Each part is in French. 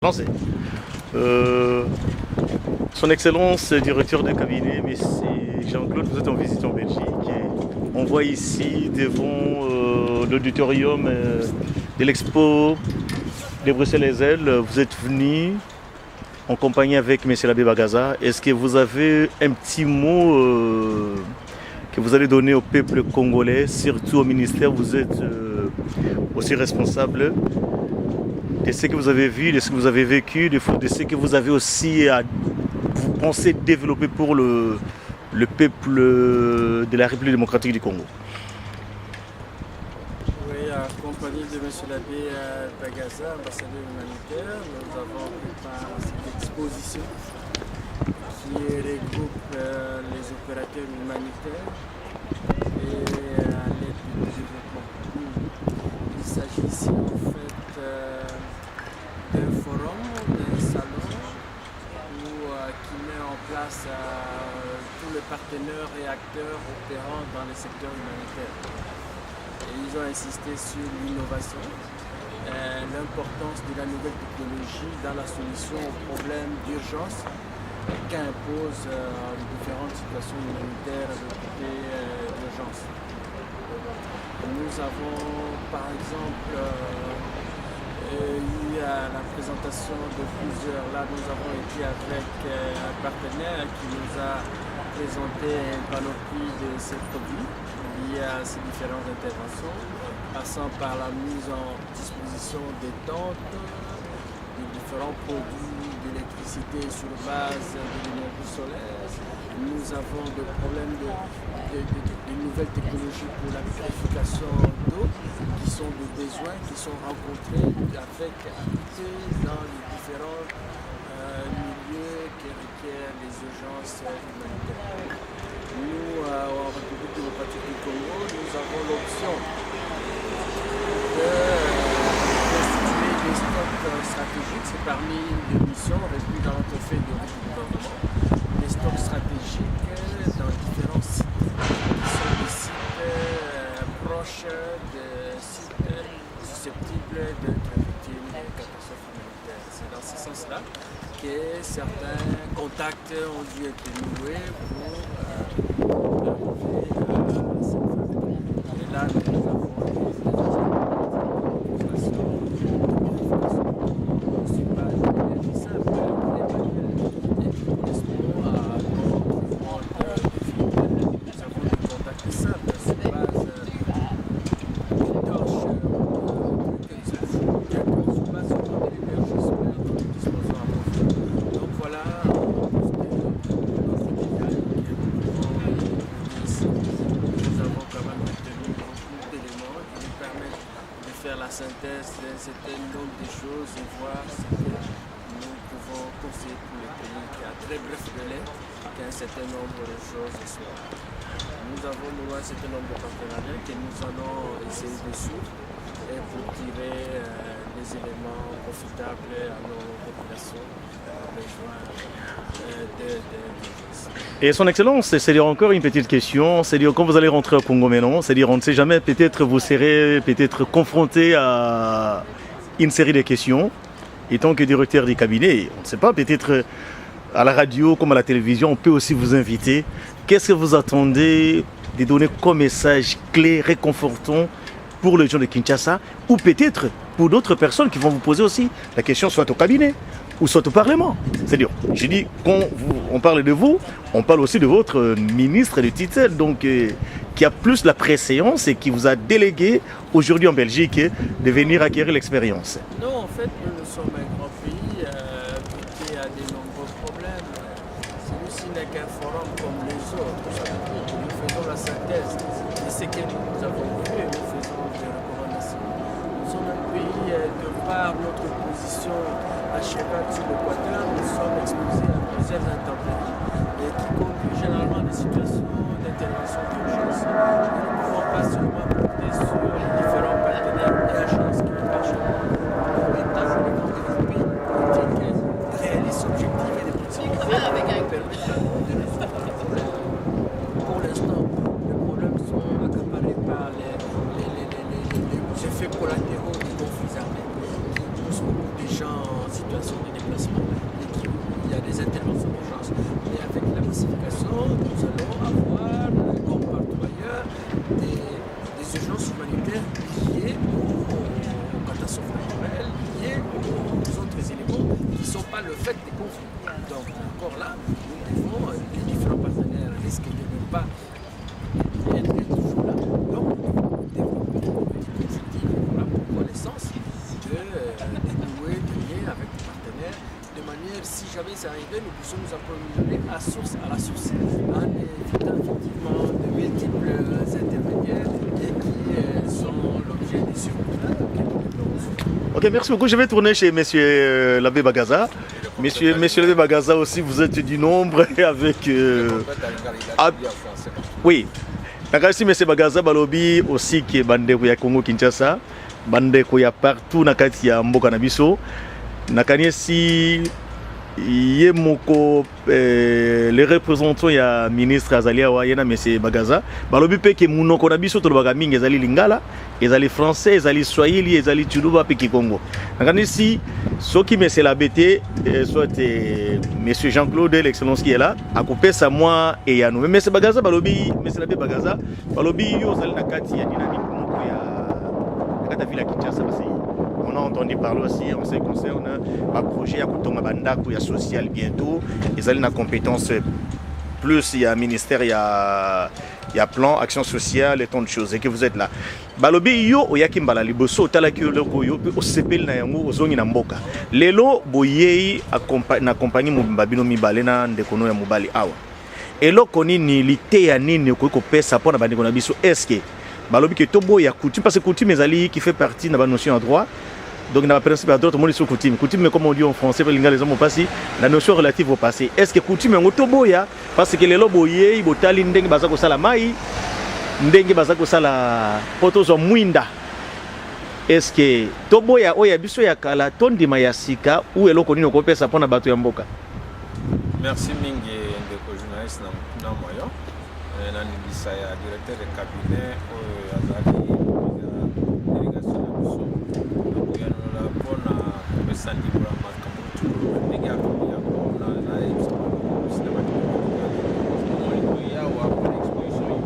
Lancé. Euh, Son Excellence, directeur de cabinet, M. Jean-Claude, vous êtes en visite en Belgique. Et on voit ici devant l'auditorium de l'Expo de Bruxelles-les-Ailes, vous êtes venu en compagnie avec M. l'abbé Bagaza. Est-ce que vous avez un petit mot que vous allez donner au peuple congolais, surtout au ministère? Vous êtes aussi responsable de ce que vous avez vu, de ce que vous avez vécu, de ce que vous avez aussi vous pensez développer pour le peuple de la République démocratique du Congo. Oui, en compagnie de M. l'abbé Bagaza, ambassadeur humanitaire, nous avons préparé cette exposition qui regroupe les opérateurs humanitaires et l'aide au développement. Il s'agit ici en fait d'un forum, d'un salon qui met en place tous les partenaires et acteurs opérant dans le secteur humanitaire. Et ils ont insisté sur l'innovation, l'importance de la nouvelle technologie dans la solution aux problèmes d'urgence qu'impose différentes situations humanitaires de côté d'urgence. Nous avons par exemple eu la présentation de plusieurs. Là, nous avons été avec un partenaire qui nous a présenté une panoplie de ces produits liés à ces différentes interventions, passant par la mise en disposition des tentes, de différents produits d'électricité sur base de l'énergie solaire. Nous avons des problèmes de nouvelles technologies pour la purification d'eau, qui sont des besoins qui sont rencontrés avec dans les différents milieux qui requièrent les urgences humanitaires. Nous, en République démocratique du Congo, nous avons l'option de constituer des stocks stratégiques. C'est parmi les missions réunies dans notre feuille de route du gouvernement. Des stocks stratégiques dans différents sites qui sont des sites proches de sites susceptibles d'être victimes de catastrophes humanitaires. C'est dans ce sens-là que certains contacts ont dû être noués pour arriver à cette phase. Et là, nous avons la synthèse d'un certain nombre de choses et voir ce que nous pouvons conseiller pour le pays qui a très bref délai qu'un certain nombre de choses soient. Nous avons un certain nombre de partenariats que nous allons essayer de suivre et pour tirer des éléments profitables à nos populations besoin Et son Excellence, c'est-à-dire encore une petite question, c'est-à-dire quand vous allez rentrer au Congo maintenant, c'est-à-dire on ne sait jamais, peut-être vous serez peut-être confronté à une série de questions. Et tant que directeur du cabinet, on ne sait pas, peut-être à la radio comme à la télévision, on peut aussi vous inviter. Qu'est-ce que vous attendez de donner comme message clé, réconfortant pour les gens de Kinshasa ou peut-être pour d'autres personnes qui vont vous poser aussi la question soit au cabinet ou soit au Parlement. C'est-à-dire, je dis, quand on parle de vous, on parle aussi de votre ministre de tutelle, donc qui a plus la préséance et qui vous a délégué aujourd'hui en Belgique de venir acquérir l'expérience. Non, en fait, nous sommes un grand pays qui a de nombreux problèmes. Celui-ci n'est qu'un forum comme les autres. Nous faisons la synthèse de ce que nous avons vu et nous faisons des recommandations. Nous sommes un pays, de par notre position à cheval sur l'équateur, nous sommes exposés à plusieurs intempéries et qui conduisent généralement à des situations d'intervention d'urgence. Nous ne pouvons pas seulement compter sur les différents partenaires et agences qui marchent pour l'État et les grands développés politiques réalistes, objectifs et des politiques qui permettent de résoudre les problèmes. Pour l'instant, les problèmes sont accaparés par les effets collatéraux des conflits armés qui poussent beaucoup de gens en situation des déplacements et qu'il y a des interventions d'urgence. Et avec la massification, nous allons avoir, comme partout ailleurs, des urgences humanitaires liées aux catastrophes naturelles, liées aux autres éléments qui ne sont pas le fait des conflits. Donc encore là, nous devons, les différents partenaires risquent de ne pas être toujours là. Donc nous devons développer une objectif pour la connaissance de dénouer des liens avec des partenaires de manière, si jamais ça arrivait, nous puissions nous approvisionner à la source, en évitant effectivement de multiples intermédiaires et qui sont l'objet des surcoûts. Ok, merci beaucoup. Je vais tourner chez Monsieur l'abbé Bagaza. Monsieur l'abbé Bagaza aussi, vous êtes du nombre avec... Oui. Nakasi Monsieur Bagaza balobi aussi qui est bandeko ya Congo Kinshasa, bandeko ya partout nakati ya mboka na biso. Nakani si ye moko les représentants ya ministre Azalia wa yena Monsieur Bagaza balobi pe ke munoko na biso to baga mingi ezali lingala, ezali français, ezali swahili, ezali tuluba pe ki Congo. Nakani si soki Monsieur l'ABT soit Monsieur Jean-Claude l'excellence qui est là a coupé sa moi et ya nous. Mais Monsieur Bagaza balobi Monsieur l'abbé Bagaza balobi yo zali nakati ya dynamique moko ya kata villa Kinshasa basi. On a entendu parler aussi en ce qui concerne un projet à Koutonga Bandako, il y a social bientôt. Ils ont une compétence plus, il y a ministère, il y a plan, action sociale et tant de choses. Et que vous êtes là. Balobi yo oyaki mbala liboso talaki yo loko yo pe osepeli na yango ozongi na mboka. Lelo boyei na compagnie mobabino mibale na ndekono ya mobali awa. Eloko nini lite ya nini ko pesa pona bandeko na biso eske balobi ke tobo ya coutume parce que coutume ezali qui fait partie de la notion en droit. Donc, dans le principe, d'autres mots sont coutume. Coutume, comme on dit en français, les hommes passé, la notion relative au passé. Est-ce que coutume est un autoboya? Parce que les loboyés, ils botali ndenge bazako sala mai, ndenge bazako sala potozo mwinda. Est-ce que toboya oya biso ya kala tondi mayasika ou eloko nino ko pesa pona bato ya mboka? Merci mingi ndeko journaliste na moyo. Na nibisa ya directeur de cabinet azali Sandy pour la marque comme les gars comme il y a on a cinéma on y a ou après l'exposition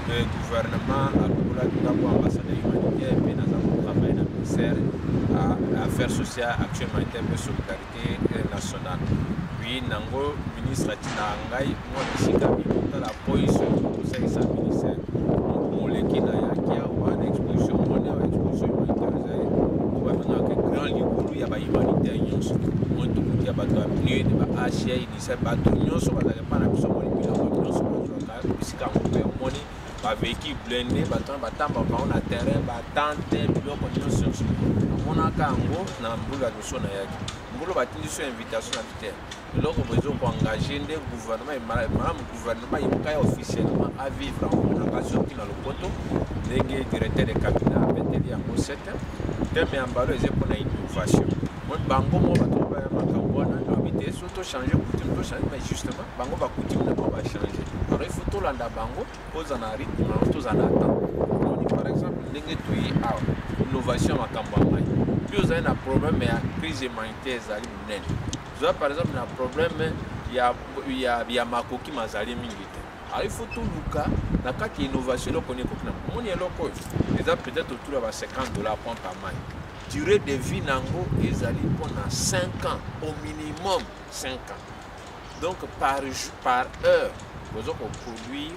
le gouvernement a d'abord ambassadeur humanitaire et nous avons travaillé dans le ministère à affaires sociales, action humanitaire et solidarité nationale. Puis nango ministre Tina Ngai moi bisika bi la police conseil sa ministère qui n'a pas d'exposition, on a une exposition humanitaire. On va maintenant que grand livre, il y a pas humanitaire. On dit qu'il y a pas de mieux de HIA, il s'est pas de union, on va pas la mission moléculaire, on va pas puisqu'à mon père, on est véhicule blindé, on a terrain, tente, bloc, on a Kango, on a boule à notion na yaki. Mbolo batindi sur invitation à terre. Donc on besoin pour engager le gouvernement et madame gouvernement il est officiellement à vivre en engagement qui dans le poteau. Les directeurs de cabinet avec des amocettes. Demain en bas les pour l'innovation. Moi bango moi bato ba makambo na habité surtout changer coutume to changer mais justement bango ba coutume na pas changer. Alors il faut tout landa bango pose en rythme na tous en attend. Par exemple ndenge tuyi a innovation makambo mai. Plus vous avez un problème mais la crise humanitaire zali munene. Vous avez par exemple un problème il y a makoki mazali mingite. Alors il faut tout luka na kati innovation lo connaît kokina. Moni eloko déjà peut-être autour de $50 pompe à mai. Durée de vie nango ezali pendant 5 ans au minimum 5 ans. Donc par heure vous avez produit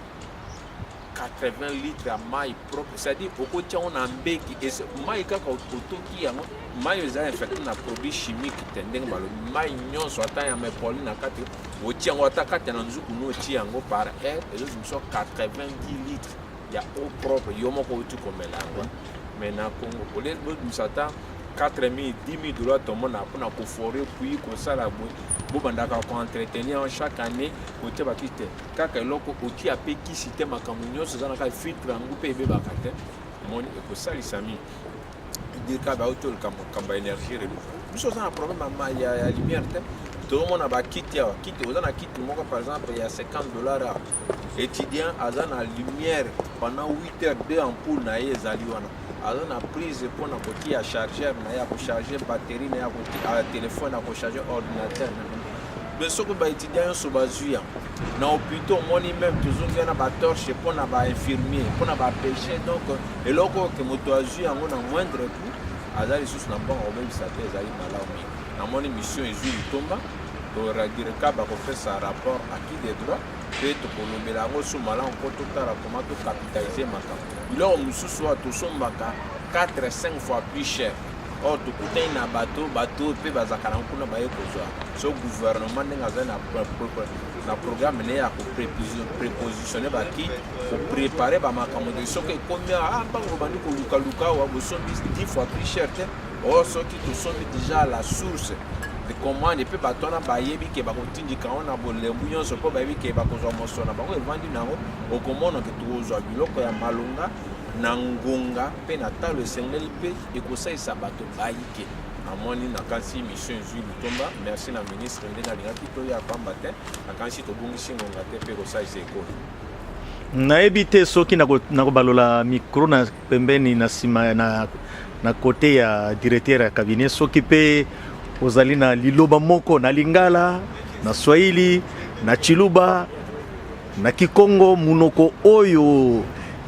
80 litres à maille propre, c'est-à-dire au côté on a un bec et maille quand on toki yango maille ils ont infecté na produit chimique tendeng malo maille nyon soit à mes pollen na kati au tien on attaque à nanzuku no tiango par heure et nous sommes 90 litres il y a eau propre yomo ko tu comme là mais na Congo pour les nous s'attend 4 000 10 000 $, tout le monde a pour forer puis comme ça la boue bandaka ko entretenir chaque année côté bakite kaka loko oti ape ki système akamunyo ça na ka filtre ngoupe be bakate moni ko sali sami dire ka ba auto kamba énergie renouvelable nous sommes un problème il y a lumière tout le monde a ba kit vous en a kit moko par exemple il y a $50 étudiant azana lumière pendant 8 heures 2 ampoules na ezali wana azana prise mpona kotia chargeur na ya kocharge batterie na ya telefone na kocharge ordinateur mais soki baétudiant nyonso bazwi yango na hôpital omoni même tozongi na batorche mpona bainfirmier mpona bapêche donc eloko oyo ke moto azwi yango na moindre coût aza lisusu na mbango kobebisa te ezali malamu mingi namoni mission ezwi litomba toradireka bakopesa rapport acquis des droits mpe tokolobela yango so malamu mpo totala koma tokapitalize makambo biloko mosusu oyo tosombaka 4-5 fois plus cher or tokutani na bato mpe bazalaka na kuna baye kozwa so gouvernement ndenge azali na programme ne ya koprépositionne bakit koprépare bamakambo te soki ekomi mbango bandi kolukaluka awa bosombi 10 fois plus cher te or soki tosombi déjà la source de commande mpe bato wana bayebi ke bakotindika yango na bolembu nyonso mpo bayebi ke bakozwa moso na bango evandi nango okomona ke tokozwa biloko ya malonga na ngonga mpe na talo esengeli mpe ekosalisa bato bayike amoni nakanisi mission ezwi lutomba merci na ministre ndenge alingaki toya pamba te nakanisi tobongisi ngonga te mpe kosalisa ekolo nayebi te soki nakobalola micro na pembeni na nsima na kote ya directeur ya cabinet soki mpe ozali na liloba moko na lingala na swahili na chiluba na kikongo munoko oyo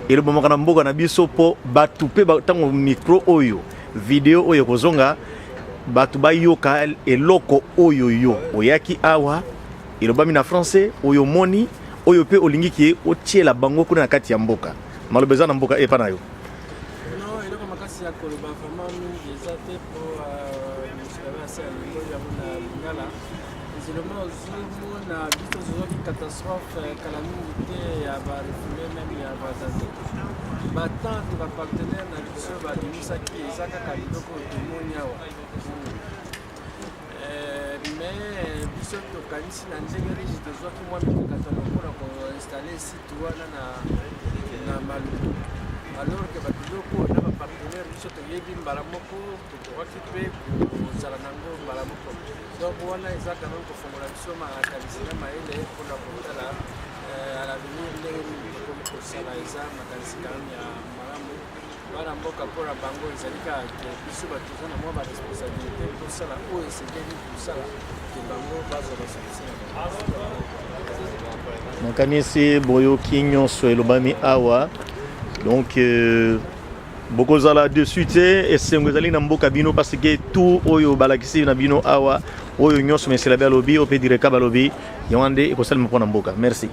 elobamaka na mboka na biso mpo bato mpe ntango micro oyo video oyo kozonga bato bayoka eloko oyo yo oyaki awa elobami na français oyo moni oyo mpe olingi ke otiela bango kuna na kati ya mboka maloba eza na mboka epa na yo non eloko makasi ya koloba vraiment mingi eza te mpo misukabasi ya lingo yango na lingala ezeloma ozomona biso tozoki catastrophe kala mingi te ya barefugie meme ya bazate batante bapartenaire na biso babimisaki eza kaka biloko tomoni awa mais biso tokanisi na ndenge rigi tozwaki mwa mikakatano mpona koinstalle site wana na maluku alors ke babiloko na bapartenaire biso toyebi mbala moko tokokaki mpe kozala nango mbala moko donc wana eza quand même kofongola biso makanisi na mayele mpona kotala à l'avenir ndenge nini tokomi kosala eza makanisi quand même ya malamu bana mboka mpona bango ezali kaka ke biso bato eza na mwa baresponsabilité kosala oyo esengeli kosala ke bango bazala solution nakanisi boyoki nyonso elobami awa donc bokozala dessus te esengo ezali na mboka bino parce que tout oyo balakisi na bino awa oyo nyonso mesela balobi oyo mpe direka balobi yango nde ekosalema mpona mboka merci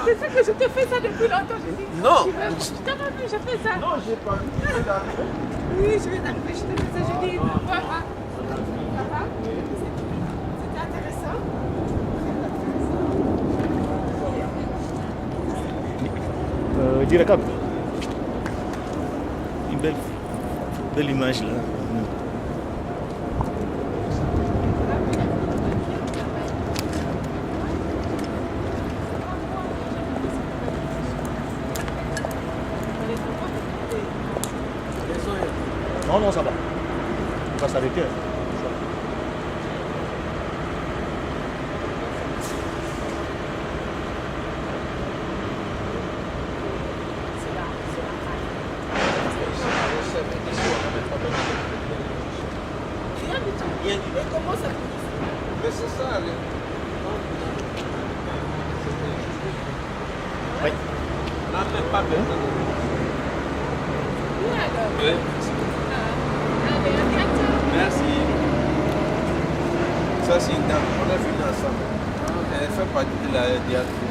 C'est ça que je te fais ça depuis longtemps. Je dis, non. Je t'ai pas vu, je fais ça. Non, j'ai pas vu. Oui, je vais t'arriver, je te fais ça. Je dis, voilà. Papa, c'était intéressant. Direka, une belle image là. Non, non, ça va. On va s'arrêter. Comment ça? Mais c'est ça. Oui. Non, même pas besoin. Oui. Merci. Ça, c'est une dame. On a fini ensemble. Elle fait partie de la diaspora.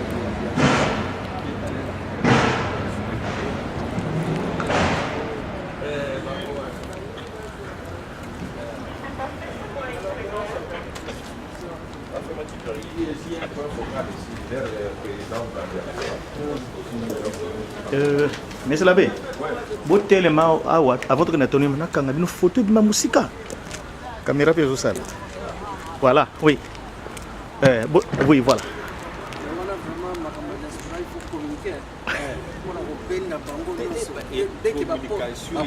Mais c'est l'abbé. Vous tellement à votre natonime, on a une photo de ma musique. Caméra puis ça. Voilà, oui. Oui, voilà. Dès qu'il va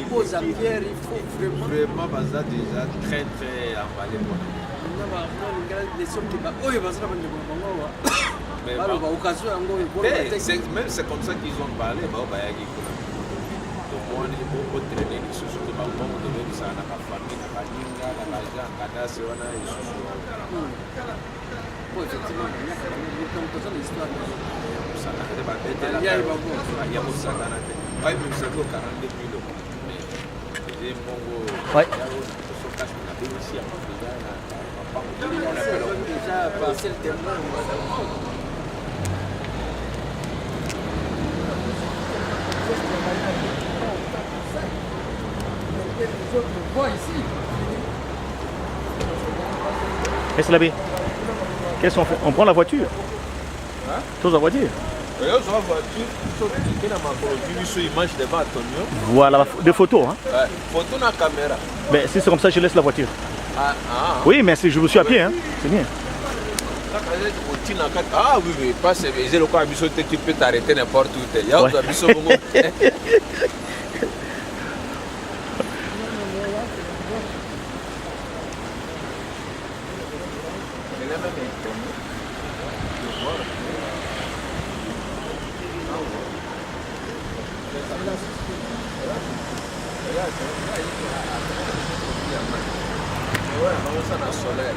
poser à pierre, il faut vraiment baza déjà très très emballé. Même c'est comme ça qu'ils ont parlé. Donc on est beaucoup traîner surtout dans le monde de ça na famille na baninga na baja kada se wana effectivement, il y a l'histoire. Ouais. Qu'est-ce que l'abbé? Qu'est-ce qu'on fait? On prend la voiture? Hein? Tous la voiture? Voilà, des photos. Hein? Photo na caméra. Mais si c'est comme ça, je laisse la voiture. Oui, mais si je vous suis à pied, hein? C'est bien. Ah oui, oui, pas c'est le cas, tu peux t'arrêter n'importe où. Vamos a la soleil.